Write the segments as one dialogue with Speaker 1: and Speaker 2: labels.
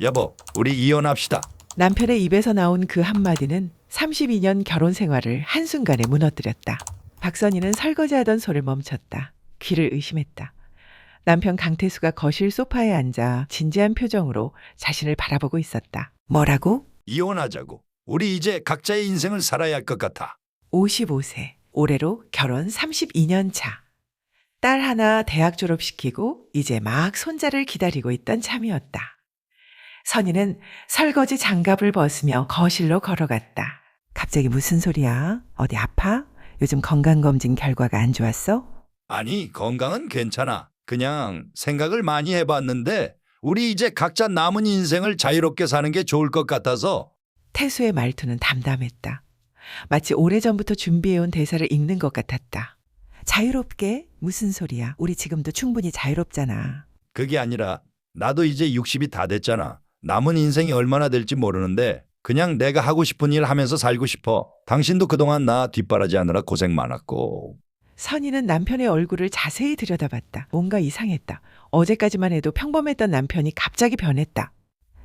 Speaker 1: 여보, 우리 이혼합시다.
Speaker 2: 남편의 입에서 나온 그 한마디는 32년 결혼 생활을 한순간에 무너뜨렸다. 박선희는 설거지하던 손을 멈췄다. 귀를 의심했다. 남편 강태수가 거실 소파에 앉아 진지한 표정으로 자신을 바라보고 있었다. 뭐라고?
Speaker 1: 이혼하자고. 우리 이제 각자의 인생을 살아야 할 것 같아.
Speaker 2: 55세. 올해로 결혼 32년 차. 딸 하나 대학 졸업시키고 이제 막 손자를 기다리고 있던 참이었다. 선희는 설거지 장갑을 벗으며 거실로 걸어갔다. 갑자기 무슨 소리야? 어디 아파? 요즘 건강검진 결과가 안 좋았어?
Speaker 1: 아니, 건강은 괜찮아. 그냥 생각을 많이 해봤는데 우리 이제 각자 남은 인생을 자유롭게 사는 게 좋을 것 같아서.
Speaker 2: 태수의 말투는 담담했다. 마치 오래전부터 준비해온 대사를 읽는 것 같았다. 자유롭게? 무슨 소리야? 우리 지금도 충분히 자유롭잖아.
Speaker 1: 그게 아니라 나도 이제 60이 다 됐잖아. 남은 인생이 얼마나 될지 모르는데 그냥 내가 하고 싶은 일 하면서 살고 싶어. 당신도 그동안 나 뒷바라지하느라 고생 많았고.
Speaker 2: 선희는 남편의 얼굴을 자세히 들여다봤다. 뭔가 이상했다. 어제까지만 해도 평범했던 남편이 갑자기 변했다.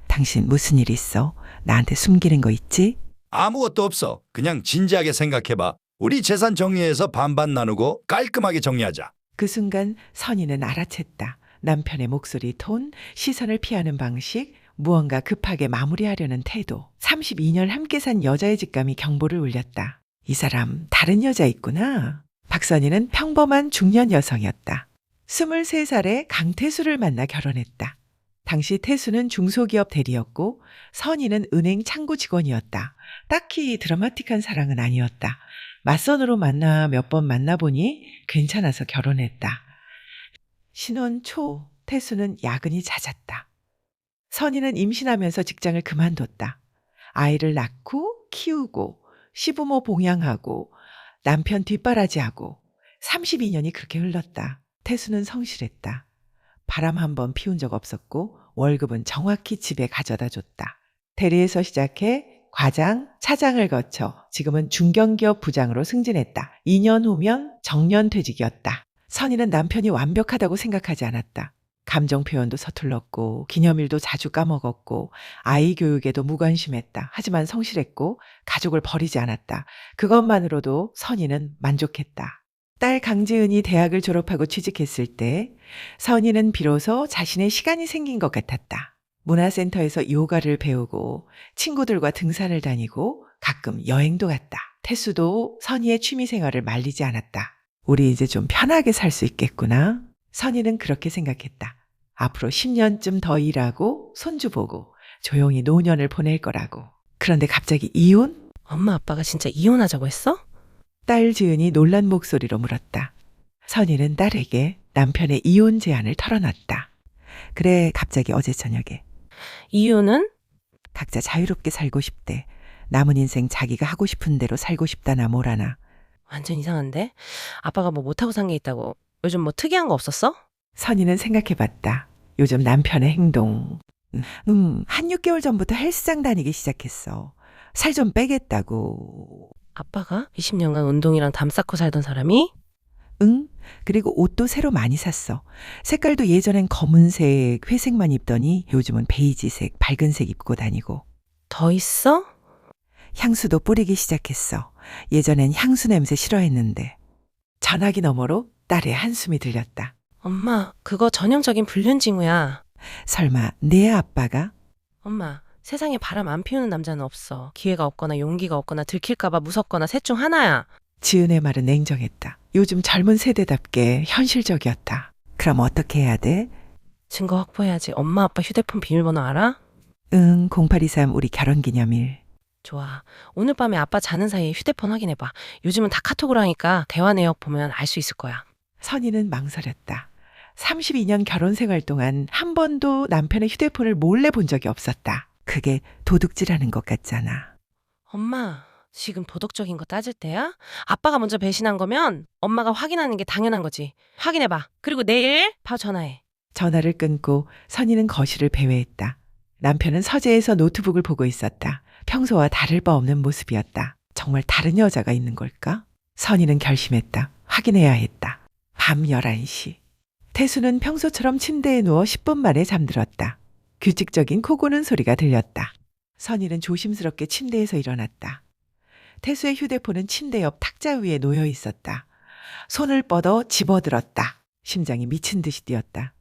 Speaker 2: 당신 무슨 일 있어? 나한테 숨기는 거 있지?
Speaker 1: 아무것도 없어. 그냥 진지하게 생각해봐. 우리 재산 정리해서 반반 나누고 깔끔하게 정리하자.
Speaker 2: 그 순간 선희는 알아챘다. 남편의 목소리 톤, 시선을 피하는 방식, 무언가 급하게 마무리하려는 태도. 32년 함께 산 여자의 직감이 경보를 울렸다. 이 사람 다른 여자 있구나. 박선희는 평범한 중년 여성이었다. 23살에 강태수를 만나 결혼했다. 당시 태수는 중소기업 대리였고 선희는 은행 창구 직원이었다. 딱히 드라마틱한 사랑은 아니었다. 맞선으로 만나 몇 번 만나보니 괜찮아서 결혼했다. 신혼 초 태수는 야근이 잦았다. 선희는 임신하면서 직장을 그만뒀다. 아이를 낳고 키우고 시부모 봉양하고 남편 뒷바라지하고 32년이 그렇게 흘렀다. 태수는 성실했다. 바람 한 번 피운 적 없었고 월급은 정확히 집에 가져다 줬다. 대리에서 시작해 과장, 차장을 거쳐 지금은 중견기업 부장으로 승진했다. 2년 후면 정년퇴직이었다. 선희는 남편이 완벽하다고 생각하지 않았다. 감정 표현도 서툴렀고 기념일도 자주 까먹었고 아이 교육에도 무관심했다. 하지만 성실했고 가족을 버리지 않았다. 그것만으로도 선희는 만족했다. 딸 강지은이 대학을 졸업하고 취직했을 때 선희는 비로소 자신의 시간이 생긴 것 같았다. 문화센터에서 요가를 배우고 친구들과 등산을 다니고 가끔 여행도 갔다. 태수도 선희의 취미생활을 말리지 않았다. 우리 이제 좀 편하게 살 수 있겠구나. 선희는 그렇게 생각했다. 앞으로 10년쯤 더 일하고 손주 보고 조용히 노년을 보낼 거라고. 그런데 갑자기 이혼?
Speaker 3: 엄마 아빠가 진짜 이혼하자고 했어?
Speaker 2: 딸 지은이 놀란 목소리로 물었다. 선희는 딸에게 남편의 이혼 제안을 털어놨다. 그래, 갑자기 어제 저녁에.
Speaker 3: 이유는?
Speaker 2: 각자 자유롭게 살고 싶대. 남은 인생 자기가 하고 싶은 대로 살고 싶다나 뭐라나.
Speaker 3: 완전 이상한데? 아빠가 뭐 못하고 산 게 있다고 요즘 뭐 특이한 거 없었어?
Speaker 2: 선희는 생각해봤다. 요즘 남편의 행동. 한 6개월 전부터 헬스장 다니기 시작했어. 살 좀 빼겠다고.
Speaker 3: 아빠가 20년간 운동이랑 담 쌓고 살던 사람이?
Speaker 2: 응? 그리고 옷도 새로 많이 샀어. 색깔도 예전엔 검은색, 회색만 입더니 요즘은 베이지색, 밝은색 입고 다니고.
Speaker 3: 더 있어?
Speaker 2: 향수도 뿌리기 시작했어. 예전엔 향수 냄새 싫어했는데. 전화기 너머로 딸의 한숨이 들렸다.
Speaker 3: 엄마, 그거 전형적인 불륜징후야.
Speaker 2: 설마 내 아빠가?
Speaker 3: 엄마, 세상에 바람 안 피우는 남자는 없어. 기회가 없거나 용기가 없거나 들킬까봐 무섭거나 셋 중 하나야.
Speaker 2: 지은의 말은 냉정했다. 요즘 젊은 세대답게 현실적이었다. 그럼 어떻게 해야 돼?
Speaker 3: 증거 확보해야지. 엄마 아빠 휴대폰 비밀번호 알아?
Speaker 2: 응, 0823 우리 결혼기념일.
Speaker 3: 좋아. 오늘 밤에 아빠 자는 사이에 휴대폰 확인해봐. 요즘은 다 카톡으로 하니까 대화 내역 보면 알 수 있을 거야.
Speaker 2: 선희는 망설였다. 32년 결혼 생활 동안 한 번도 남편의 휴대폰을 몰래 본 적이 없었다. 그게 도둑질하는 것 같잖아.
Speaker 3: 엄마, 지금 도덕적인 거 따질 때야? 아빠가 먼저 배신한 거면 엄마가 확인하는 게 당연한 거지. 확인해봐. 그리고 내일 바로 전화해.
Speaker 2: 전화를 끊고 선희는 거실을 배회했다. 남편은 서재에서 노트북을 보고 있었다. 평소와 다를 바 없는 모습이었다. 정말 다른 여자가 있는 걸까? 선희는 결심했다. 확인해야 했다. 밤 11시. 태수는 평소처럼 침대에 누워 10분 만에 잠들었다. 규칙적인 코 고는 소리가 들렸다. 선희는 조심스럽게 침대에서 일어났다. 태수의 휴대폰은 침대 옆 탁자 위에 놓여 있었다. 손을 뻗어 집어들었다. 심장이 미친 듯이 뛰었다.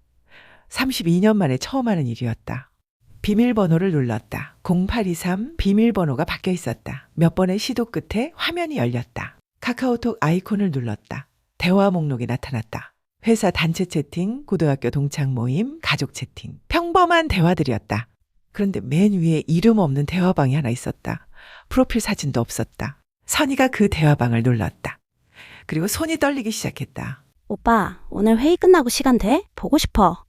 Speaker 2: 32년 만에 처음 하는 일이었다. 비밀번호를 눌렀다. 0823 비밀번호가 바뀌어 있었다. 몇 번의 시도 끝에 화면이 열렸다. 카카오톡 아이콘을 눌렀다. 대화 목록이 나타났다. 회사 단체 채팅, 고등학교 동창 모임, 가족 채팅. 평범한 대화들이었다. 그런데 맨 위에 이름 없는 대화방이 하나 있었다. 프로필 사진도 없었다. 선희가 그 대화방을 눌렀다. 그리고 손이 떨리기 시작했다.
Speaker 4: 오빠, 오늘 회의 끝나고 시간 돼? 보고 싶어.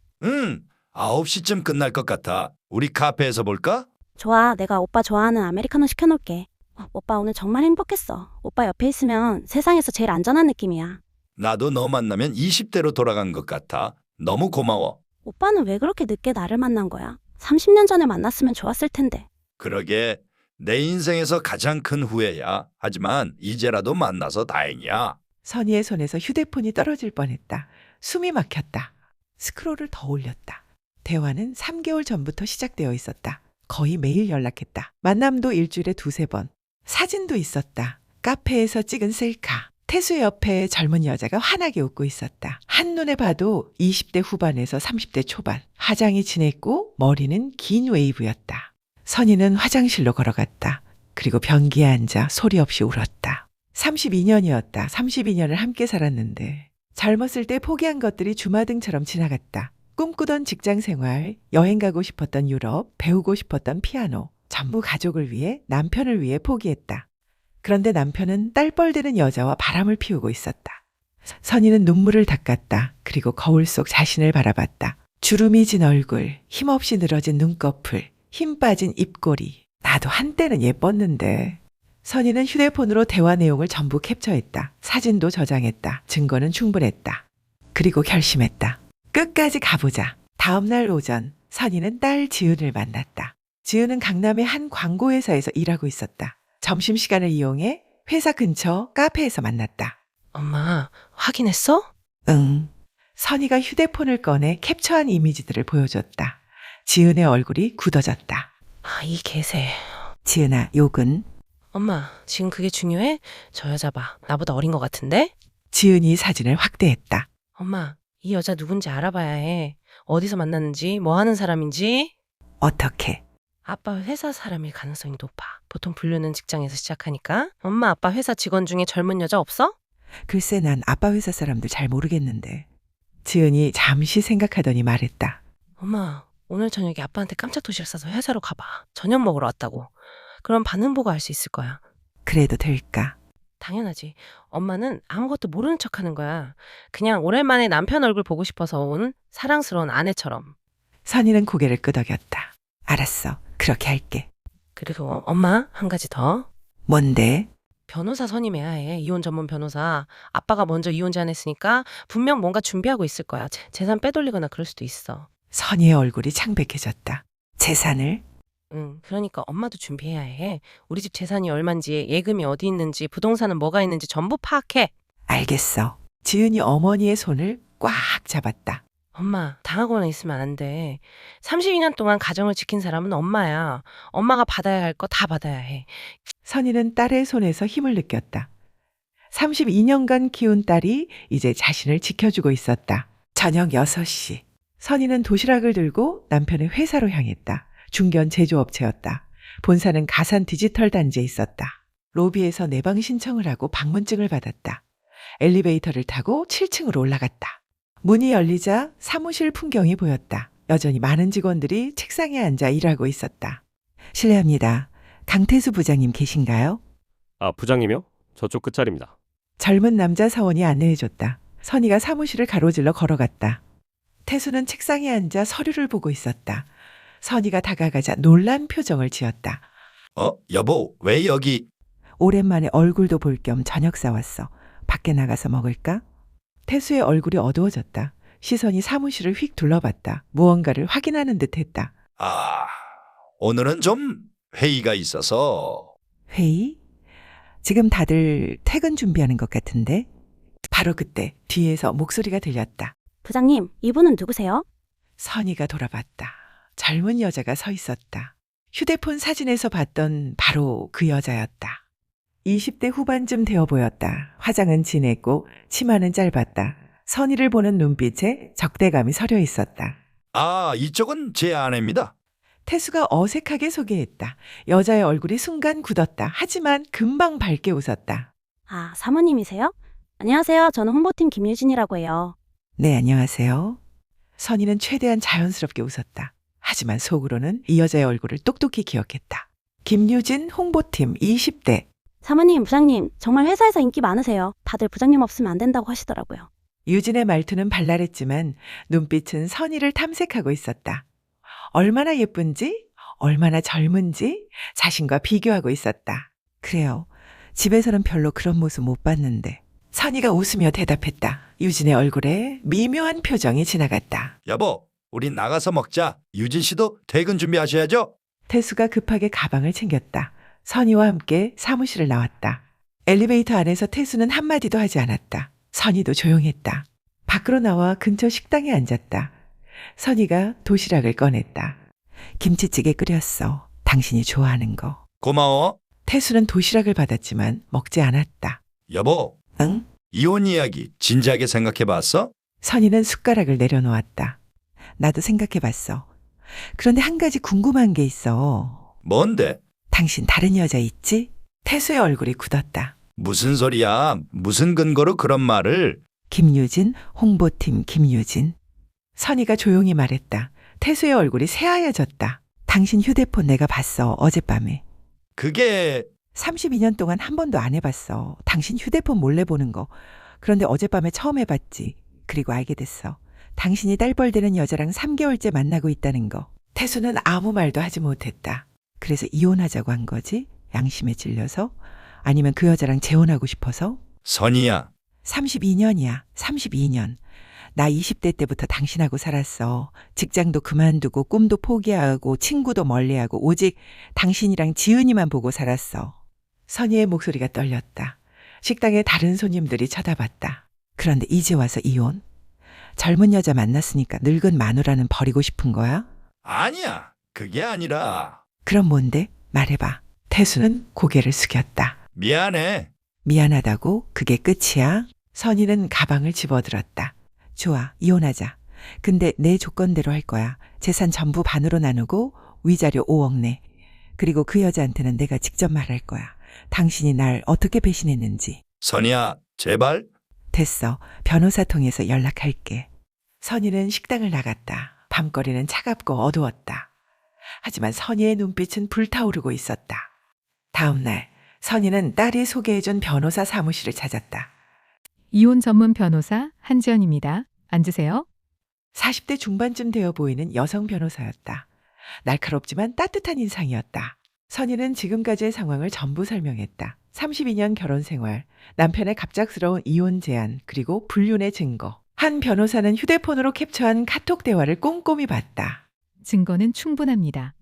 Speaker 1: 9시쯤 끝날 것 같아. 우리 카페에서 볼까?
Speaker 4: 좋아, 내가 오빠 좋아하는 아메리카노 시켜놓을게. 오빠 오늘 정말 행복했어. 오빠 옆에 있으면 세상에서 제일 안전한 느낌이야.
Speaker 1: 나도 너 만나면 20대로 돌아간 것 같아. 너무 고마워.
Speaker 4: 오빠는 왜 그렇게 늦게 나를 만난 거야? 30년 전에 만났으면 좋았을 텐데.
Speaker 1: 그러게 내 인생에서 가장 큰 후회야. 하지만 이제라도 만나서 다행이야.
Speaker 2: 선희의 손에서 휴대폰이 떨어질 뻔했다. 숨이 막혔다. 스크롤을 더 올렸다. 대화는 3개월 전부터 시작되어 있었다. 거의 매일 연락했다. 만남도 일주일에 2-3번. 사진도 있었다. 카페에서 찍은 셀카. 태수 옆에 젊은 여자가 환하게 웃고 있었다. 한눈에 봐도 20대 후반에서 30대 초반. 화장이 진했고 머리는 긴 웨이브였다. 선희는 화장실로 걸어갔다. 그리고 변기에 앉아 소리 없이 울었다. 32년이었다. 32년을 함께 살았는데 젊었을 때 포기한 것들이 주마등처럼 지나갔다. 꿈꾸던 직장 생활, 여행 가고 싶었던 유럽, 배우고 싶었던 피아노, 전부 가족을 위해, 남편을 위해 포기했다. 그런데 남편은 딸뻘되는 여자와 바람을 피우고 있었다. 선희는 눈물을 닦았다. 그리고 거울 속 자신을 바라봤다. 주름이 진 얼굴, 힘없이 늘어진 눈꺼풀, 힘 빠진 입꼬리. 나도 한때는 예뻤는데. 선희는 휴대폰으로 대화 내용을 전부 캡처했다. 사진도 저장했다. 증거는 충분했다. 그리고 결심했다. 끝까지 가보자. 다음 날 오전, 선희는 딸 지은을 만났다. 지은은 강남의 한 광고회사에서 일하고 있었다. 점심시간을 이용해 회사 근처 카페에서 만났다.
Speaker 3: 엄마, 확인했어?
Speaker 2: 응. 선희가 휴대폰을 꺼내 캡처한 이미지들을 보여줬다. 지은의 얼굴이 굳어졌다.
Speaker 3: 아, 이 개새.
Speaker 2: 지은아, 욕은?
Speaker 3: 엄마, 지금 그게 중요해? 저 여자 봐. 나보다 어린 것 같은데?
Speaker 2: 지은이 사진을 확대했다.
Speaker 3: 엄마, 이 여자 누군지 알아봐야 해. 어디서 만났는지, 뭐 하는 사람인지.
Speaker 2: 어떻게?
Speaker 3: 아빠 회사 사람일 가능성이 높아. 보통 분류는 직장에서 시작하니까. 엄마, 아빠 회사 직원 중에 젊은 여자 없어?
Speaker 2: 글쎄 난 아빠 회사 사람들 잘 모르겠는데. 지은이 잠시 생각하더니 말했다.
Speaker 3: 엄마, 오늘 저녁에 아빠한테 깜짝 도시락 싸서 회사로 가봐. 저녁 먹으러 왔다고. 그럼 반응 보고 알 수 있을 거야.
Speaker 2: 그래도 될까?
Speaker 3: 당연하지. 엄마는 아무것도 모르는 척 하는 거야. 그냥 오랜만에 남편 얼굴 보고 싶어서 온 사랑스러운 아내처럼.
Speaker 2: 선희는 고개를 끄덕였다. 알았어. 그렇게 할게.
Speaker 3: 그리고 엄마, 한 가지 더.
Speaker 2: 뭔데?
Speaker 3: 변호사 선임해야 해. 이혼 전문 변호사. 아빠가 먼저 이혼 제안했으니까 분명 뭔가 준비하고 있을 거야. 재산 빼돌리거나 그럴 수도 있어.
Speaker 2: 선희의 얼굴이 창백해졌다. 재산을?
Speaker 3: 응, 그러니까 엄마도 준비해야 해. 우리 집 재산이 얼만지, 예금이 어디 있는지, 부동산은 뭐가 있는지 전부 파악해.
Speaker 2: 알겠어. 지은이 어머니의 손을 꽉 잡았다.
Speaker 3: 엄마, 당하고는 있으면 안 돼. 32년 동안 가정을 지킨 사람은 엄마야. 엄마가 받아야 할 거 다 받아야 해.
Speaker 2: 선희는 딸의 손에서 힘을 느꼈다. 32년간 키운 딸이 이제 자신을 지켜주고 있었다. 저녁 6시. 선희는 도시락을 들고 남편의 회사로 향했다. 중견 제조업체였다. 본사는 가산 디지털 단지에 있었다. 로비에서 내방 신청을 하고 방문증을 받았다. 엘리베이터를 타고 7층으로 올라갔다. 문이 열리자 사무실 풍경이 보였다. 여전히 많은 직원들이 책상에 앉아 일하고 있었다. 실례합니다. 강태수 부장님 계신가요?
Speaker 5: 아, 부장님이요? 저쪽 끝자리입니다.
Speaker 2: 젊은 남자 사원이 안내해줬다. 선희가 사무실을 가로질러 걸어갔다. 태수는 책상에 앉아 서류를 보고 있었다. 선희가 다가가자 놀란 표정을 지었다.
Speaker 1: 여보, 왜 여기?
Speaker 2: 오랜만에 얼굴도 볼 겸 저녁 사왔어. 밖에 나가서 먹을까? 태수의 얼굴이 어두워졌다. 시선이 사무실을 휙 둘러봤다. 무언가를 확인하는 듯 했다.
Speaker 1: 오늘은 좀 회의가 있어서.
Speaker 2: 회의? 지금 다들 퇴근 준비하는 것 같은데? 바로 그때 뒤에서 목소리가 들렸다.
Speaker 4: 부장님, 이분은 누구세요?
Speaker 2: 선희가 돌아봤다. 젊은 여자가 서 있었다. 휴대폰 사진에서 봤던 바로 그 여자였다. 20대 후반쯤 되어 보였다. 화장은 진했고 치마는 짧았다. 선희를 보는 눈빛에 적대감이 서려 있었다.
Speaker 1: 아, 이쪽은 제 아내입니다.
Speaker 2: 태수가 어색하게 소개했다. 여자의 얼굴이 순간 굳었다. 하지만 금방 밝게 웃었다.
Speaker 4: 아, 사모님이세요? 안녕하세요. 저는 홍보팀 김유진이라고 해요.
Speaker 2: 네, 안녕하세요. 선희는 최대한 자연스럽게 웃었다. 하지만 속으로는 이 여자의 얼굴을 똑똑히 기억했다. 김유진 홍보팀 20대.
Speaker 4: 사모님, 부장님, 정말 회사에서 인기 많으세요. 다들 부장님 없으면 안 된다고 하시더라고요.
Speaker 2: 유진의 말투는 발랄했지만 눈빛은 선희를 탐색하고 있었다. 얼마나 예쁜지, 얼마나 젊은지 자신과 비교하고 있었다. 그래요. 집에서는 별로 그런 모습 못 봤는데. 선희가 웃으며 대답했다. 유진의 얼굴에 미묘한 표정이 지나갔다.
Speaker 1: 여보, 우리 나가서 먹자. 유진 씨도 퇴근 준비하셔야죠.
Speaker 2: 태수가 급하게 가방을 챙겼다. 선희와 함께 사무실을 나왔다. 엘리베이터 안에서 태수는 한마디도 하지 않았다. 선희도 조용했다. 밖으로 나와 근처 식당에 앉았다. 선희가 도시락을 꺼냈다. 김치찌개 끓였어. 당신이 좋아하는 거.
Speaker 1: 고마워.
Speaker 2: 태수는 도시락을 받았지만 먹지 않았다.
Speaker 1: 여보,
Speaker 2: 응?
Speaker 1: 이혼 이야기 진지하게 생각해 봤어?
Speaker 2: 선희는 숟가락을 내려놓았다. 나도 생각해봤어. 그런데 한 가지 궁금한 게 있어.
Speaker 1: 뭔데?
Speaker 2: 당신 다른 여자 있지? 태수의 얼굴이 굳었다.
Speaker 1: 무슨 소리야? 무슨 근거로 그런 말을?
Speaker 2: 김유진, 홍보팀 김유진. 선희가 조용히 말했다. 태수의 얼굴이 새하얘졌다. 당신 휴대폰 내가 봤어, 어젯밤에.
Speaker 1: 그게
Speaker 2: 32년 동안 한 번도 안 해봤어. 당신 휴대폰 몰래 보는 거. 그런데 어젯밤에 처음 해봤지. 그리고 알게 됐어. 당신이 딸벌되는 여자랑 3개월째 만나고 있다는 거. 태수는 아무 말도 하지 못했다. 그래서 이혼하자고 한 거지? 양심에 찔려서? 아니면 그 여자랑 재혼하고 싶어서?
Speaker 1: 선이야.
Speaker 2: 32년이야. 32년. 나 20대 때부터 당신하고 살았어. 직장도 그만두고 꿈도 포기하고 친구도 멀리하고 오직 당신이랑 지은이만 보고 살았어. 선희의 목소리가 떨렸다. 식당에 다른 손님들이 쳐다봤다. 그런데 이제 와서 이혼? 젊은 여자 만났으니까 늙은 마누라는 버리고 싶은 거야?
Speaker 1: 아니야. 그게 아니라.
Speaker 2: 그럼 뭔데? 말해봐. 태수는 고개를 숙였다.
Speaker 1: 미안해.
Speaker 2: 미안하다고? 그게 끝이야? 선희는 가방을 집어들었다. 좋아, 이혼하자. 근데 내 조건대로 할 거야. 재산 전부 반으로 나누고 위자료 5억 내. 그리고 그 여자한테는 내가 직접 말할 거야. 당신이 날 어떻게 배신했는지.
Speaker 1: 선이야, 제발.
Speaker 2: 됐어. 변호사 통해서 연락할게. 선희는 식당을 나갔다. 밤거리는 차갑고 어두웠다. 하지만 선희의 눈빛은 불타오르고 있었다. 다음 날 선희는 딸이 소개해준 변호사 사무실을 찾았다.
Speaker 6: 이혼 전문 변호사 한지연입니다. 앉으세요.
Speaker 2: 40대 중반쯤 되어 보이는 여성 변호사였다. 날카롭지만 따뜻한 인상이었다. 선희는 지금까지의 상황을 전부 설명했다. 32년 결혼 생활, 남편의 갑작스러운 이혼 제안, 그리고 불륜의 증거. 한 변호사는 휴대폰으로 캡처한 카톡 대화를 꼼꼼히 봤다.
Speaker 6: 증거는 충분합니다.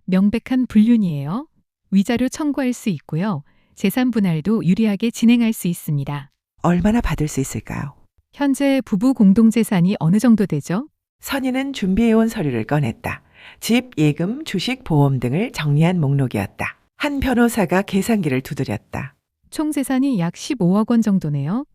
Speaker 6: 명백한 불륜이에요. 위자료 청구할 수 있고요. 재산 분할도 유리하게 진행할 수 있습니다.
Speaker 2: 얼마나 받을 수 있을까요?
Speaker 6: 현재 부부 공동재산이 어느 정도 되죠?
Speaker 2: 선희는 준비해온 서류를 꺼냈다. 집, 예금, 주식, 보험 등을 정리한 목록이었다. 한 변호사가 계산기를 두드렸다.
Speaker 6: 총 재산이 약 15억 원 정도네요.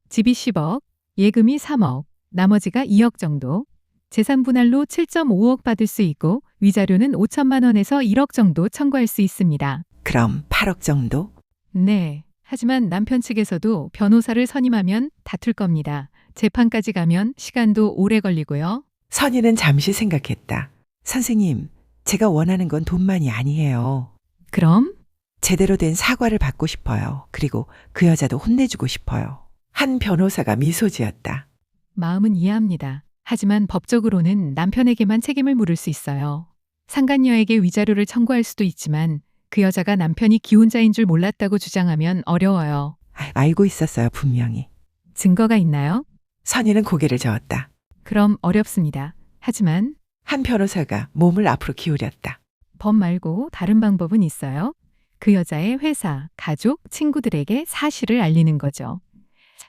Speaker 6: 집이 10억, 예금이 3억, 나머지가 2억 정도. 재산 분할로 7.5억 받을 수 있고 위자료는 5천만 원에서 1억 정도 청구할 수 있습니다.
Speaker 2: 그럼 8억 정도?
Speaker 6: 네. 하지만 남편 측에서도 변호사를 선임하면 다툴 겁니다. 재판까지 가면 시간도 오래 걸리고요.
Speaker 2: 선희는 잠시 생각했다. 선생님, 제가 원하는 건 돈만이 아니에요.
Speaker 6: 그럼?
Speaker 2: 제대로 된 사과를 받고 싶어요. 그리고 그 여자도 혼내주고 싶어요. 한 변호사가 미소 지었다.
Speaker 6: 마음은 이해합니다. 하지만 법적으로는 남편에게만 책임을 물을 수 있어요. 상간녀에게 위자료를 청구할 수도 있지만 그 여자가 남편이 기혼자인 줄 몰랐다고 주장하면 어려워요.
Speaker 2: 알고 있었어요, 분명히.
Speaker 6: 증거가 있나요?
Speaker 2: 선희는 고개를 저었다.
Speaker 6: 그럼 어렵습니다. 하지만
Speaker 2: 한 변호사가 몸을 앞으로 기울였다.
Speaker 6: 법 말고 다른 방법은 있어요. 그 여자의 회사, 가족, 친구들에게 사실을 알리는 거죠.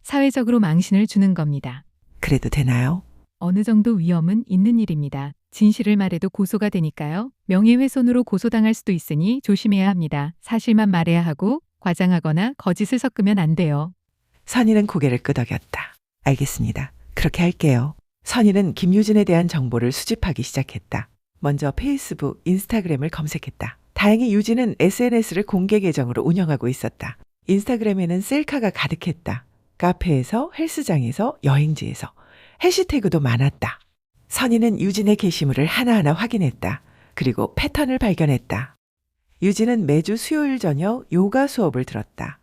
Speaker 6: 사회적으로 망신을 주는 겁니다.
Speaker 2: 그래도 되나요?
Speaker 6: 어느 정도 위험은 있는 일입니다. 진실을 말해도 고소가 되니까요. 명예훼손으로 고소당할 수도 있으니 조심해야 합니다. 사실만 말해야 하고 과장하거나 거짓을 섞으면 안 돼요.
Speaker 2: 선희는 고개를 끄덕였다. 알겠습니다. 그렇게 할게요. 선희는 김유진에 대한 정보를 수집하기 시작했다. 먼저 페이스북, 인스타그램을 검색했다. 다행히 유진은 SNS를 공개 계정으로 운영하고 있었다. 인스타그램에는 셀카가 가득했다. 카페에서, 헬스장에서, 여행지에서. 해시태그도 많았다. 선희는 유진의 게시물을 하나하나 확인했다. 그리고 패턴을 발견했다. 유진은 매주 수요일 저녁 요가 수업을 들었다.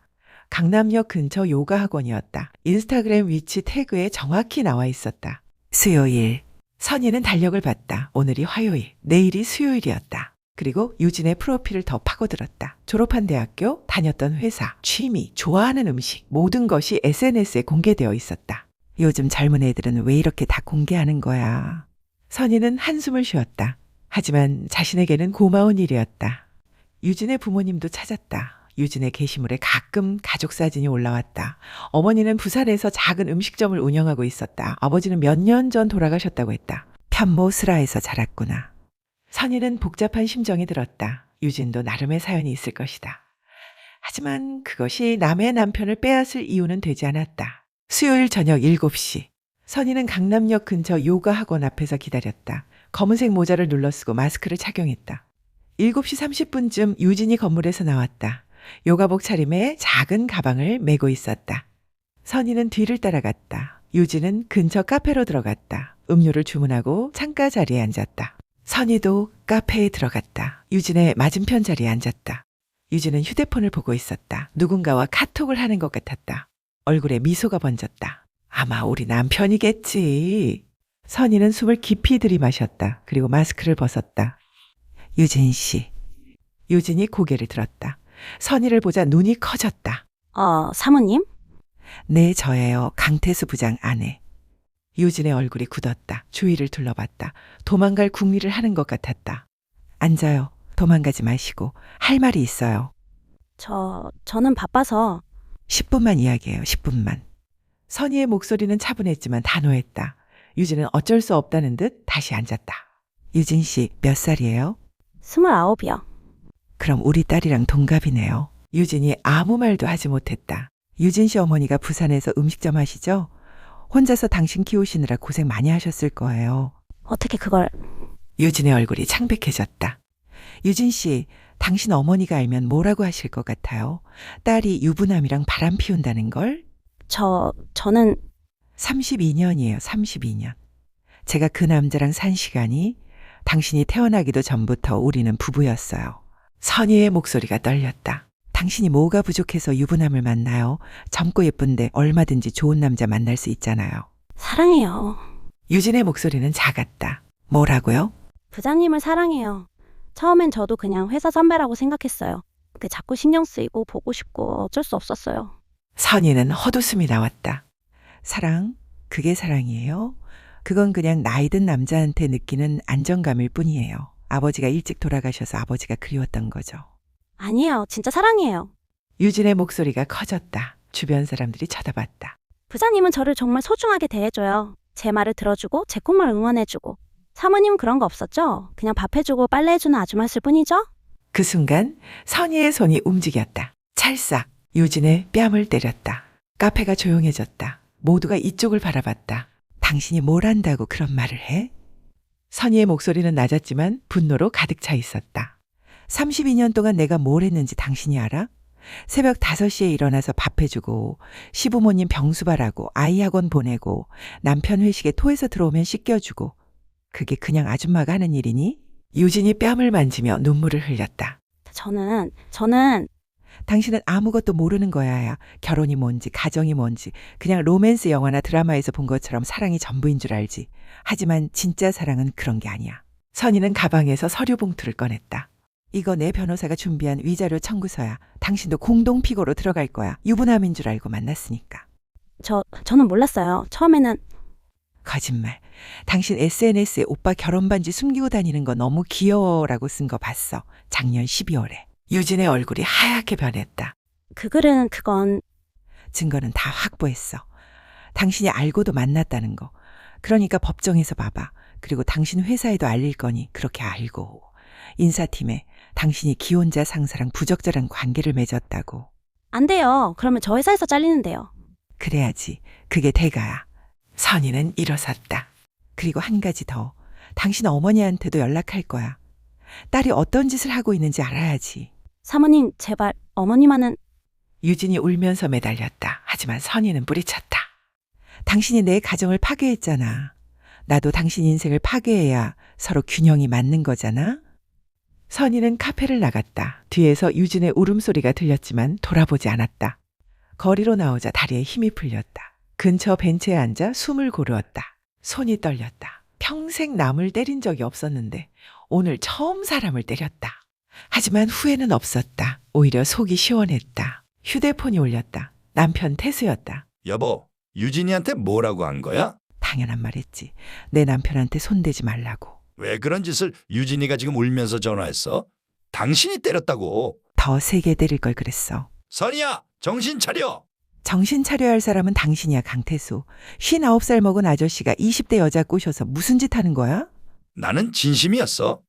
Speaker 2: 강남역 근처 요가 학원이었다. 인스타그램 위치 태그에 정확히 나와 있었다. 수요일. 선희는 달력을 봤다. 오늘이 화요일, 내일이 수요일이었다. 그리고 유진의 프로필을 더 파고들었다. 졸업한 대학교, 다녔던 회사, 취미, 좋아하는 음식, 모든 것이 SNS에 공개되어 있었다. 요즘 젊은 애들은 왜 이렇게 다 공개하는 거야? 선희는 한숨을 쉬었다. 하지만 자신에게는 고마운 일이었다. 유진의 부모님도 찾았다. 유진의 게시물에 가끔 가족 사진이 올라왔다. 어머니는 부산에서 작은 음식점을 운영하고 있었다. 아버지는 몇 년 전 돌아가셨다고 했다. 편모스라에서 자랐구나. 선희는 복잡한 심정이 들었다. 유진도 나름의 사연이 있을 것이다. 하지만 그것이 남의 남편을 빼앗을 이유는 되지 않았다. 수요일 저녁 7시. 선희는 강남역 근처 요가 학원 앞에서 기다렸다. 검은색 모자를 눌러쓰고 마스크를 착용했다. 7시 30분쯤 유진이 건물에서 나왔다. 요가복 차림에 작은 가방을 메고 있었다. 선희는 뒤를 따라갔다. 유진은 근처 카페로 들어갔다. 음료를 주문하고 창가 자리에 앉았다. 선희도 카페에 들어갔다. 유진의 맞은편 자리에 앉았다. 유진은 휴대폰을 보고 있었다. 누군가와 카톡을 하는 것 같았다. 얼굴에 미소가 번졌다. 아마 우리 남편이겠지. 선희는 숨을 깊이 들이마셨다. 그리고 마스크를 벗었다. 유진 씨. 유진이 고개를 들었다. 선희를 보자 눈이 커졌다.
Speaker 4: 사모님?
Speaker 2: 네, 저예요. 강태수 부장 아내. 유진의 얼굴이 굳었다. 주위를 둘러봤다. 도망갈 궁리를 하는 것 같았다. 앉아요. 도망가지 마시고. 할 말이 있어요.
Speaker 4: 저는 바빠서.
Speaker 2: 10분만 이야기해요. 10분만. 선희의 목소리는 차분했지만 단호했다. 유진은 어쩔 수 없다는 듯 다시 앉았다. 유진 씨 몇 살이에요?
Speaker 4: 29이요.
Speaker 2: 그럼 우리 딸이랑 동갑이네요. 유진이 아무 말도 하지 못했다. 유진 씨 어머니가 부산에서 음식점 하시죠? 혼자서 당신 키우시느라 고생 많이 하셨을 거예요.
Speaker 4: 어떻게 그걸.
Speaker 2: 유진의 얼굴이 창백해졌다. 유진 씨, 당신 어머니가 알면 뭐라고 하실 것 같아요? 딸이 유부남이랑 바람 피운다는 걸?
Speaker 4: 저는
Speaker 2: 32년이에요, 32년. 제가 그 남자랑 산 시간이 당신이 태어나기도 전부터 우리는 부부였어요. 선희의 목소리가 떨렸다. 당신이 뭐가 부족해서 유부남을 만나요? 젊고 예쁜데 얼마든지 좋은 남자 만날 수 있잖아요.
Speaker 4: 사랑해요.
Speaker 2: 유진의 목소리는 작았다. 뭐라고요?
Speaker 4: 부장님을 사랑해요. 처음엔 저도 그냥 회사 선배라고 생각했어요. 근데 자꾸 신경 쓰이고 보고 싶고 어쩔 수 없었어요.
Speaker 2: 선희는 헛웃음이 나왔다. 사랑? 그게 사랑이에요? 그건 그냥 나이든 남자한테 느끼는 안정감일 뿐이에요. 아버지가 일찍 돌아가셔서 아버지가 그리웠던 거죠.
Speaker 4: 아니에요. 진짜 사랑해요.
Speaker 2: 유진의 목소리가 커졌다. 주변 사람들이 쳐다봤다.
Speaker 4: 부장님은 저를 정말 소중하게 대해줘요. 제 말을 들어주고 제 꿈을 응원해주고. 사모님은 그런 거 없었죠? 그냥 밥 해주고 빨래 해주는 아줌마였을 뿐이죠?
Speaker 2: 그 순간 선희의 손이 움직였다. 찰싹 유진의 뺨을 때렸다. 카페가 조용해졌다. 모두가 이쪽을 바라봤다. 당신이 뭘 안다고 그런 말을 해? 선희의 목소리는 낮았지만 분노로 가득 차 있었다. 32년 동안 내가 뭘 했는지 당신이 알아? 새벽 5시에 일어나서 밥 해주고 시부모님 병수발하고 아이 학원 보내고 남편 회식에 토해서 들어오면 씻겨주고 그게 그냥 아줌마가 하는 일이니? 유진이 뺨을 만지며 눈물을 흘렸다.
Speaker 4: 저는
Speaker 2: 당신은 아무것도 모르는 거야. 결혼이 뭔지 가정이 뭔지 그냥 로맨스 영화나 드라마에서 본 것처럼 사랑이 전부인 줄 알지. 하지만 진짜 사랑은 그런 게 아니야. 선희는 가방에서 서류 봉투를 꺼냈다. 이거 내 변호사가 준비한 위자료 청구서야. 당신도 공동피고로 들어갈 거야. 유부남인 줄 알고 만났으니까.
Speaker 4: 저는 몰랐어요. 처음에는.
Speaker 2: 거짓말. 당신 SNS에 오빠 결혼 반지 숨기고 다니는 거 너무 귀여워라고 쓴 거 봤어. 작년 12월에. 유진의 얼굴이 하얗게 변했다.
Speaker 4: 그 글은 그건.
Speaker 2: 증거는 다 확보했어. 당신이 알고도 만났다는 거. 그러니까 법정에서 봐봐. 그리고 당신 회사에도 알릴 거니 그렇게 알고. 인사팀에 당신이 기혼자 상사랑 부적절한 관계를 맺었다고.
Speaker 4: 안 돼요. 그러면 저 회사에서 잘리는데요.
Speaker 2: 그래야지. 그게 대가야. 선희는 일어섰다. 그리고 한 가지 더. 당신 어머니한테도 연락할 거야. 딸이 어떤 짓을 하고 있는지 알아야지.
Speaker 4: 사모님, 제발 어머니만은.
Speaker 2: 유진이 울면서 매달렸다. 하지만 선희는 뿌리쳤다. 당신이 내 가정을 파괴했잖아. 나도 당신 인생을 파괴해야 서로 균형이 맞는 거잖아. 선희는 카페를 나갔다. 뒤에서 유진의 울음소리가 들렸지만 돌아보지 않았다. 거리로 나오자 다리에 힘이 풀렸다. 근처 벤치에 앉아 숨을 고르었다. 손이 떨렸다. 평생 남을 때린 적이 없었는데 오늘 처음 사람을 때렸다. 하지만 후회는 없었다. 오히려 속이 시원했다. 휴대폰이 울렸다. 남편 태수였다.
Speaker 1: 여보, 유진이한테 뭐라고 한 거야?
Speaker 2: 당연한 말했지. 내 남편한테 손대지 말라고.
Speaker 1: 왜 그런 짓을 유진이가 지금 울면서 전화했어? 당신이 때렸다고.
Speaker 2: 더 세게 때릴 걸 그랬어.
Speaker 1: 선이야, 정신 차려.
Speaker 2: 정신 차려야 할 사람은 당신이야, 강태수. 59살 먹은 아저씨가 20대 여자 꼬셔서 무슨 짓 하는 거야?
Speaker 1: 나는 진심이었어.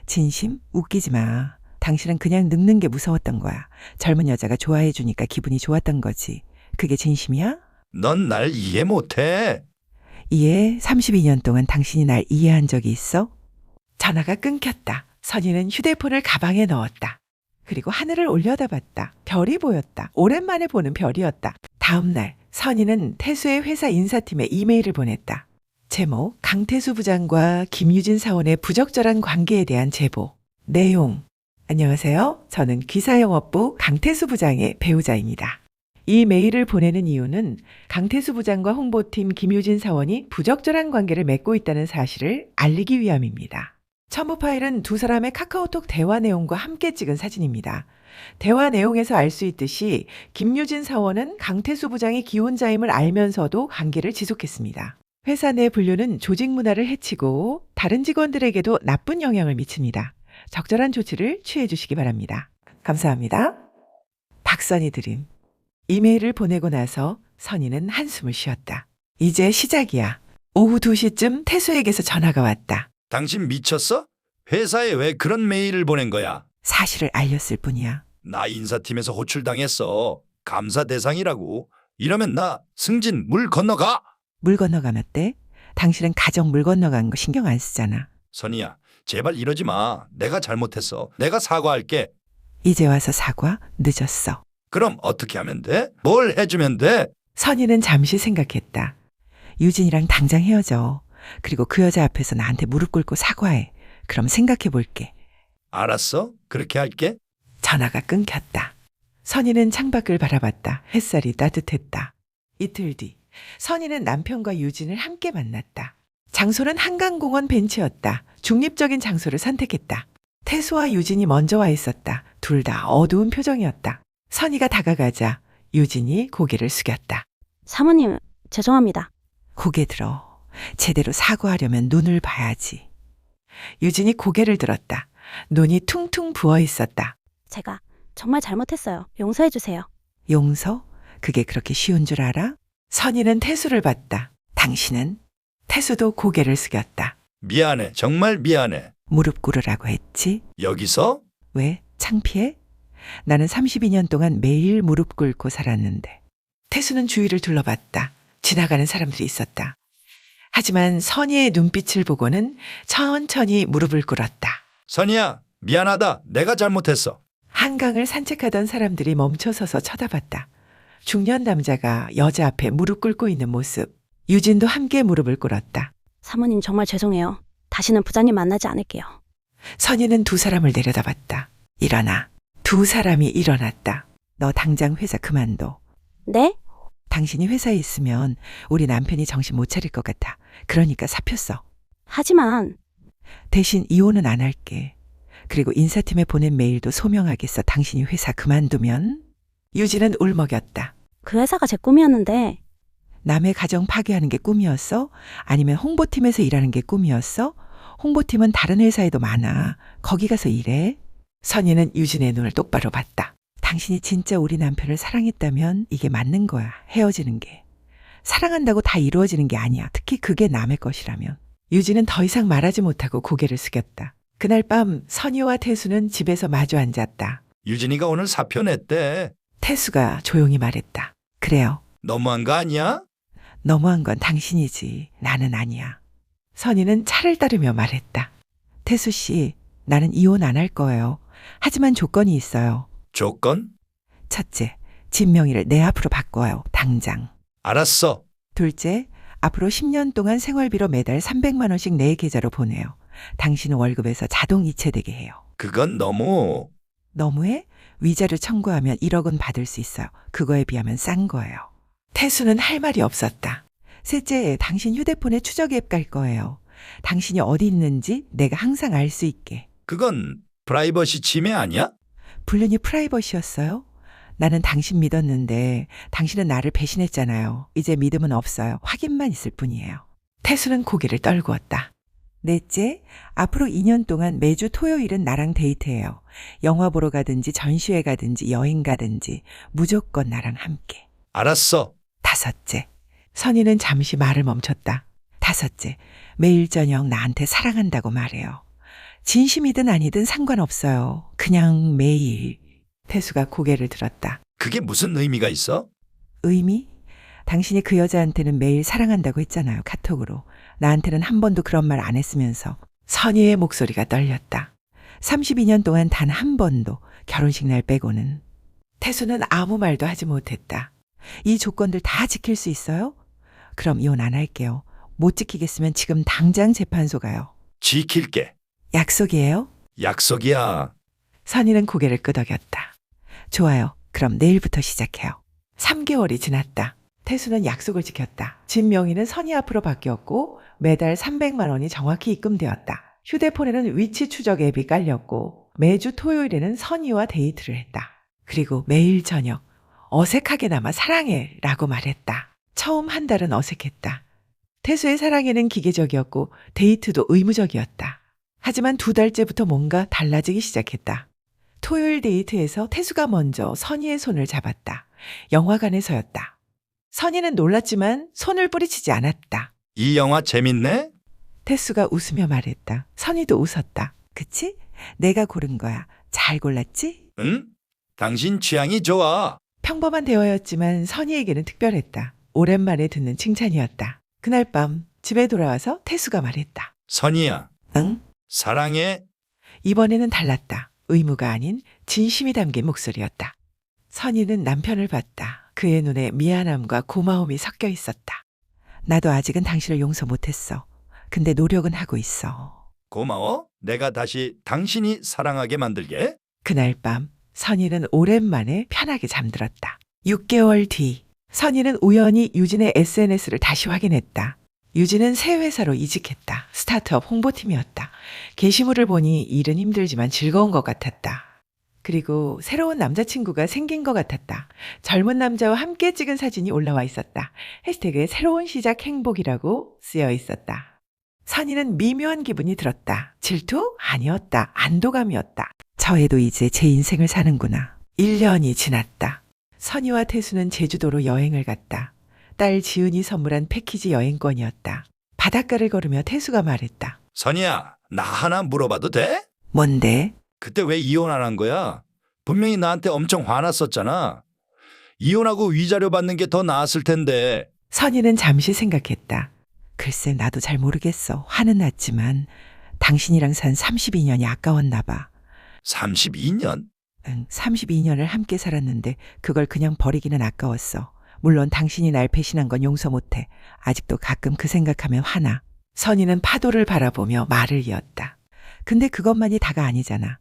Speaker 2: 진심? 웃기지 마. 당신은 그냥 늙는 게 무서웠던 거야. 젊은 여자가 좋아해 주니까 기분이 좋았던 거지. 그게 진심이야?
Speaker 1: 넌 날 이해 못해.
Speaker 2: 이해 32년 동안 당신이 날 이해한 적이 있어? 전화가 끊겼다. 선희는 휴대폰을 가방에 넣었다. 그리고 하늘을 올려다봤다. 별이 보였다. 오랜만에 보는 별이었다. 다음 날 선희는 태수의 회사 인사팀에 이메일을 보냈다. 제목, 강태수 부장과 김유진 사원의 부적절한 관계에 대한 제보. 내용, 안녕하세요. 저는 기사영업부 강태수 부장의 배우자입니다. 이 메일을 보내는 이유는 강태수 부장과 홍보팀 김유진 사원이 부적절한 관계를 맺고 있다는 사실을 알리기 위함입니다. 첨부 파일은 두 사람의 카카오톡 대화 내용과 함께 찍은 사진입니다. 대화 내용에서 알 수 있듯이 김유진 사원은 강태수 부장이 기혼자임을 알면서도 관계를 지속했습니다. 회사 내 분류는 조직 문화를 해치고 다른 직원들에게도 나쁜 영향을 미칩니다. 적절한 조치를 취해 주시기 바랍니다. 감사합니다. 박선희 드림. 이메일을 보내고 나서 선희는 한숨을 쉬었다. 이제 시작이야. 오후 2시쯤 태수에게서 전화가 왔다.
Speaker 1: 당신 미쳤어? 회사에 왜 그런 메일을 보낸 거야?
Speaker 2: 사실을 알렸을 뿐이야.
Speaker 1: 나 인사팀에서 호출당했어. 감사 대상이라고. 이러면 나 승진 물 건너가.
Speaker 2: 물 건너가면 때? 당신은 가정 물 건너간 거 신경 안 쓰잖아.
Speaker 1: 선이야, 제발 이러지 마. 내가 잘못했어. 내가 사과할게.
Speaker 2: 이제 와서 사과? 늦었어.
Speaker 1: 그럼 어떻게 하면 돼? 뭘 해주면 돼?
Speaker 2: 선희는 잠시 생각했다. 유진이랑 당장 헤어져. 그리고 그 여자 앞에서 나한테 무릎 꿇고 사과해. 그럼 생각해 볼게.
Speaker 1: 알았어. 그렇게 할게.
Speaker 2: 전화가 끊겼다. 선희는 창밖을 바라봤다. 햇살이 따뜻했다. 이틀 뒤 선희는 남편과 유진을 함께 만났다. 장소는 한강공원 벤치였다. 중립적인 장소를 선택했다. 태수와 유진이 먼저 와 있었다. 둘 다 어두운 표정이었다. 선희가 다가가자 유진이 고개를 숙였다.
Speaker 4: 사모님, 죄송합니다.
Speaker 2: 고개 들어. 제대로 사과하려면 눈을 봐야지. 유진이 고개를 들었다. 눈이 퉁퉁 부어 있었다.
Speaker 4: 제가 정말 잘못했어요. 용서해 주세요.
Speaker 2: 용서? 그게 그렇게 쉬운 줄 알아? 선희는 태수를 봤다. 당신은? 태수도 고개를 숙였다.
Speaker 1: 미안해. 정말 미안해.
Speaker 2: 무릎 꿇으라고 했지?
Speaker 1: 여기서?
Speaker 2: 왜? 창피해? 나는 32년 동안 매일 무릎 꿇고 살았는데. 태수는 주위를 둘러봤다. 지나가는 사람들이 있었다. 하지만 선희의 눈빛을 보고는 천천히 무릎을 꿇었다.
Speaker 1: 선이야, 미안하다. 내가 잘못했어.
Speaker 2: 한강을 산책하던 사람들이 멈춰서서 쳐다봤다. 중년 남자가 여자 앞에 무릎 꿇고 있는 모습. 유진도 함께 무릎을 꿇었다.
Speaker 4: 사모님 정말 죄송해요. 다시는 부장님 만나지 않을게요.
Speaker 2: 선희는 두 사람을 내려다봤다. 일어나. 두 사람이 일어났다. 너 당장 회사 그만둬.
Speaker 4: 네?
Speaker 2: 당신이 회사에 있으면 우리 남편이 정신 못 차릴 것 같아. 그러니까 사표 써.
Speaker 4: 하지만
Speaker 2: 대신 이혼은 안 할게. 그리고 인사팀에 보낸 메일도 소명하게 써. 당신이 회사 그만두면. 유진은 울먹였다.
Speaker 4: 그 회사가 제 꿈이었는데
Speaker 2: 남의 가정 파괴하는 게 꿈이었어? 아니면 홍보팀에서 일하는 게 꿈이었어? 홍보팀은 다른 회사에도 많아. 거기 가서 일해. 선희는 유진의 눈을 똑바로 봤다. 당신이 진짜 우리 남편을 사랑했다면 이게 맞는 거야. 헤어지는 게. 사랑한다고 다 이루어지는 게 아니야. 특히 그게 남의 것이라면. 유진은 더 이상 말하지 못하고 고개를 숙였다. 그날 밤 선희와 태수는 집에서 마주 앉았다.
Speaker 1: 유진이가 오늘 사표 냈대.
Speaker 2: 태수가 조용히 말했다. 그래요.
Speaker 1: 너무한 거 아니야?
Speaker 2: 너무한 건 당신이지. 나는 아니야. 선희는 차를 따르며 말했다. 태수 씨, 나는 이혼 안 할 거예요. 하지만 조건이 있어요.
Speaker 1: 조건?
Speaker 2: 첫째, 집 명의를 내 앞으로 바꿔요. 당장.
Speaker 1: 알았어.
Speaker 2: 둘째, 앞으로 10년 동안 생활비로 매달 300만 원씩 내 계좌로 보내요. 당신 월급에서 자동 이체되게 해요.
Speaker 1: 그건 너무...
Speaker 2: 너무해? 위자료 청구하면 1억 원 받을 수 있어요. 그거에 비하면 싼 거예요. 태수는 할 말이 없었다. 셋째, 당신 휴대폰에 추적 앱 깔 거예요. 당신이 어디 있는지 내가 항상 알 수 있게.
Speaker 1: 그건 프라이버시 침해 아니야?
Speaker 2: 불륜이 프라이버시였어요? 나는 당신 믿었는데 당신은 나를 배신했잖아요. 이제 믿음은 없어요. 확인만 있을 뿐이에요. 태수는 고개를 떨구었다. 넷째, 앞으로 2년 동안 매주 토요일은 나랑 데이트해요. 영화 보러 가든지 전시회 가든지 여행 가든지 무조건 나랑 함께.
Speaker 1: 알았어.
Speaker 2: 다섯째, 선희는 잠시 말을 멈췄다. 다섯째, 매일 저녁 나한테 사랑한다고 말해요. 진심이든 아니든 상관없어요. 그냥 매일. 태수가 고개를 들었다.
Speaker 1: 그게 무슨 의미가 있어?
Speaker 2: 의미? 당신이 그 여자한테는 매일 사랑한다고 했잖아요. 카톡으로. 나한테는 한 번도 그런 말 안 했으면서. 선희의 목소리가 떨렸다. 32년 동안 단 한 번도 결혼식 날 빼고는. 태수는 아무 말도 하지 못했다. 이 조건들 다 지킬 수 있어요? 그럼 이혼 안 할게요. 못 지키겠으면 지금 당장 재판소 가요.
Speaker 1: 지킬게.
Speaker 2: 약속이에요?
Speaker 1: 약속이야.
Speaker 2: 선희는 고개를 끄덕였다. 좋아요. 그럼 내일부터 시작해요. 3개월이 지났다. 태수는 약속을 지켰다. 집 명의는 선희 앞으로 바뀌었고 매달 300만 원이 정확히 입금되었다. 휴대폰에는 위치 추적 앱이 깔렸고 매주 토요일에는 선희와 데이트를 했다. 그리고 매일 저녁 어색하게나마 사랑해 라고 말했다. 처음 한 달은 어색했다. 태수의 사랑에는 기계적이었고 데이트도 의무적이었다. 하지만 2달째부터 뭔가 달라지기 시작했다. 토요일 데이트에서 태수가 먼저 선희의 손을 잡았다. 영화관에서였다. 선희는 놀랐지만 손을 뿌리치지 않았다.
Speaker 1: 이 영화 재밌네?
Speaker 2: 태수가 웃으며 말했다. 선희도 웃었다. 그치? 내가 고른 거야. 잘 골랐지?
Speaker 1: 응? 당신 취향이 좋아.
Speaker 2: 평범한 대화였지만 선희에게는 특별했다. 오랜만에 듣는 칭찬이었다. 그날 밤 집에 돌아와서 태수가 말했다.
Speaker 1: 선희야,
Speaker 2: 응?
Speaker 1: 사랑해.
Speaker 2: 이번에는 달랐다. 의무가 아닌 진심이 담긴 목소리였다. 선희는 남편을 봤다. 그의 눈에 미안함과 고마움이 섞여 있었다. 나도 아직은 당신을 용서 못했어. 근데 노력은 하고 있어.
Speaker 1: 고마워. 내가 다시 당신이 사랑하게 만들게.
Speaker 2: 그날 밤 선희는 오랜만에 편하게 잠들었다. 6개월 뒤 선희는 우연히 유진의 SNS를 다시 확인했다. 유진은 새 회사로 이직했다. 스타트업 홍보팀이었다. 게시물을 보니 일은 힘들지만 즐거운 것 같았다. 그리고 새로운 남자친구가 생긴 것 같았다. 젊은 남자와 함께 찍은 사진이 올라와 있었다. 해시태그에 새로운 시작 행복이라고 쓰여 있었다. 선희는 미묘한 기분이 들었다. 질투? 아니었다. 안도감이었다. 저 애도 이제 제 인생을 사는구나. 1년이 지났다. 선희와 태수는 제주도로 여행을 갔다. 딸 지은이 선물한 패키지 여행권이었다. 바닷가를 걸으며 태수가 말했다.
Speaker 1: 선희야, 나 하나 물어봐도 돼?
Speaker 2: 뭔데?
Speaker 1: 그때 왜 이혼 안 한 거야? 분명히 나한테 엄청 화났었잖아. 이혼하고 위자료 받는 게 더 나았을 텐데.
Speaker 2: 선희는 잠시 생각했다. 글쎄 나도 잘 모르겠어. 화는 났지만 당신이랑 산 32년이 아까웠나 봐.
Speaker 1: 32년?
Speaker 2: 응, 32년을 함께 살았는데 그걸 그냥 버리기는 아까웠어. 물론 당신이 날 배신한 건 용서 못해. 아직도 가끔 그 생각하면 화나. 선희는 파도를 바라보며 말을 이었다. 근데 그것만이 다가 아니잖아.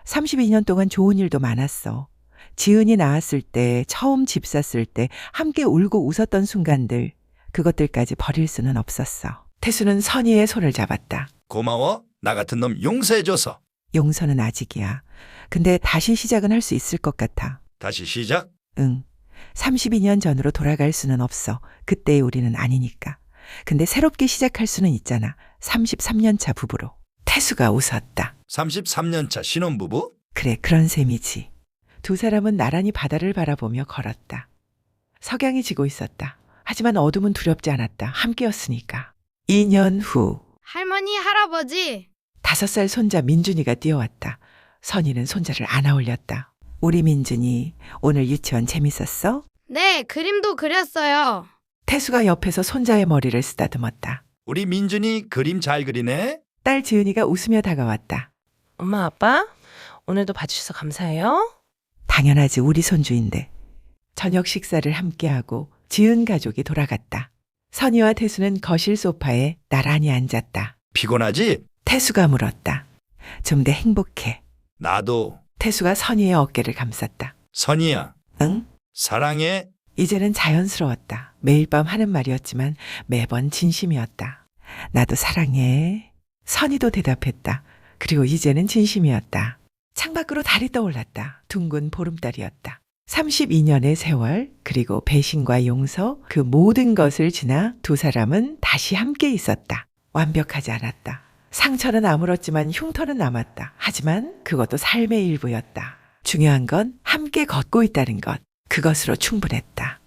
Speaker 2: 32년 동안 좋은 일도 많았어. 지은이 낳았을 때, 처음 집 샀을 때 함께 울고 웃었던 순간들, 그것들까지 버릴 수는 없었어. 태수는 선희의 손을 잡았다.
Speaker 1: 고마워. 나 같은 놈 용서해줘서.
Speaker 2: 용서는 아직이야. 근데 다시 시작은 할 수 있을 것 같아.
Speaker 1: 다시 시작?
Speaker 2: 응. 32년 전으로 돌아갈 수는 없어. 그때의 우리는 아니니까. 근데 새롭게 시작할 수는 있잖아. 33년 차 부부로. 태수가 웃었다.
Speaker 1: 33년 차 신혼부부?
Speaker 2: 그래, 그런 셈이지. 두 사람은 나란히 바다를 바라보며 걸었다. 석양이 지고 있었다. 하지만 어둠은 두렵지 않았다. 함께였으니까. 2년 후
Speaker 7: 할머니, 할아버지.
Speaker 2: 5살 손자 민준이가 뛰어왔다. 선이는 손자를 안아 올렸다. 우리 민준이 오늘 유치원 재밌었어?
Speaker 7: 네, 그림도 그렸어요.
Speaker 2: 태수가 옆에서 손자의 머리를 쓰다듬었다.
Speaker 1: 우리 민준이 그림 잘 그리네.
Speaker 2: 딸 지은이가 웃으며 다가왔다.
Speaker 3: 엄마, 아빠, 오늘도 봐주셔서 감사해요.
Speaker 2: 당연하지, 우리 손주인데. 저녁 식사를 함께하고 지은 가족이 돌아갔다. 선이와 태수는 거실 소파에 나란히 앉았다.
Speaker 1: 피곤하지?
Speaker 2: 태수가 물었다. 좀 더 행복해.
Speaker 1: 나도.
Speaker 2: 태수가 선이의 어깨를 감쌌다.
Speaker 1: 선이야.
Speaker 2: 응?
Speaker 1: 사랑해.
Speaker 2: 이제는 자연스러웠다. 매일 밤 하는 말이었지만 매번 진심이었다. 나도 사랑해. 선이도 대답했다. 그리고 이제는 진심이었다. 창밖으로 달이 떠올랐다. 둥근 보름달이었다. 32년의 세월, 그리고 배신과 용서, 그 모든 것을 지나 두 사람은 다시 함께 있었다. 완벽하지 않았다. 상처는 아물었지만 흉터는 남았다. 하지만 그것도 삶의 일부였다. 중요한 건 함께 걷고 있다는 것. 그것으로 충분했다.